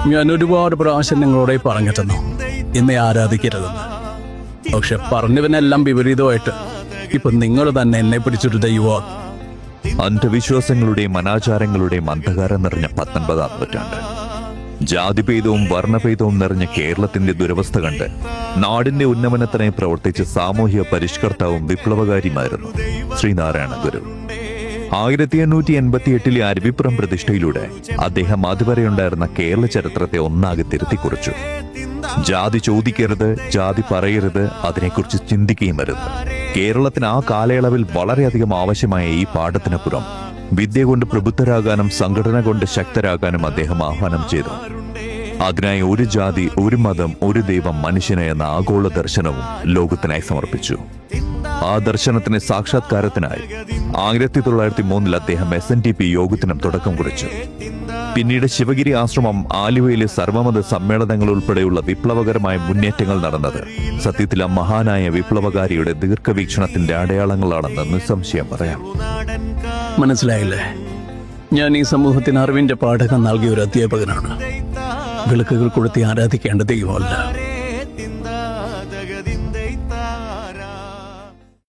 ഞാൻ ഒരുപാട് പ്രാവശ്യം നിങ്ങളോട് പറഞ്ഞിരുന്നു എന്നെ ആരാധിക്കരുതെന്ന്. പക്ഷെ പറഞ്ഞവനെല്ലാം വിപരീതമായിട്ട് ഇപ്പൊ നിങ്ങൾ തന്നെ എന്നെ പിടിച്ചൊരു ദൈവമാക്കി. അന്ധവിശ്വാസങ്ങളുടെയും അനാചാരങ്ങളുടെയും അന്ധകാരം നിറഞ്ഞ 19-ാം നൂറ്റാണ്ട്, ജാതിഭേദവും വർണ്ണഭേദവും നിറഞ്ഞ കേരളത്തിന്റെ ദുരവസ്ഥ കണ്ട് നാടിന്റെ ഉന്നമനത്തിനായി പ്രവർത്തിച്ച സാമൂഹ്യ പരിഷ്കർത്താവും വിപ്ലവകാരിയുമായിരുന്നു ശ്രീനാരായണ ഗുരു. 1888 അരുവിപ്പുറം പ്രതിഷ്ഠയിലൂടെ അദ്ദേഹം അതുവരെയുണ്ടായിരുന്ന കേരള ചരിത്രത്തെ ഒന്നാകെ തിരുത്തിക്കുറിച്ചു. ജാതി ചോദിക്കരുത്, ജാതി പറയരുത്, അതിനെക്കുറിച്ച് ചിന്തിക്കുകയും വരുത്. കേരളത്തിന് ആ കാലയളവിൽ വളരെയധികം ആവശ്യമായ ഈ പാഠത്തിനപ്പുറം വിദ്യ കൊണ്ട് പ്രബുദ്ധരാകാനും സംഘടന കൊണ്ട് ശക്തരാകാനും അദ്ദേഹം ആഹ്വാനം ചെയ്തു. അതിനായി ഒരു ജാതി, ഒരു മതം, ഒരു ദൈവം, മനുഷ്യന് എന്ന ആഗോള ദർശനവും ലോകത്തിനായി സമർപ്പിച്ചു. ആ ദർശനത്തിന് സാക്ഷാത്കാരത്തിനായി 1903 അദ്ദേഹം SNDP യോഗത്തിനും തുടക്കം കുറിച്ചു. പിന്നീട് ശിവഗിരി ആശ്രമം, ആലുവയിലെ സർവമത സമ്മേളനങ്ങൾ ഉൾപ്പെടെയുള്ള വിപ്ലവകരമായ മുന്നേറ്റങ്ങൾ നടന്നത് സത്യത്തിൽ ആ മഹാനായ വിപ്ലവകാരിയുടെ ദീർഘവീക്ഷണത്തിന്റെ അടയാളങ്ങളാണെന്ന് നിസ്സംശയം പറയാം. മനസ്സിലായില്ലേ? ഞാൻ ഈ സമൂഹത്തിന് അറിവിന്റെ പാഠകം നൽകിയ ഒരു അധ്യാപകനാണ്. വിളക്കുകൾ കൊളുത്തി ആരാധിക്കേണ്ട ദൈവമല്ല.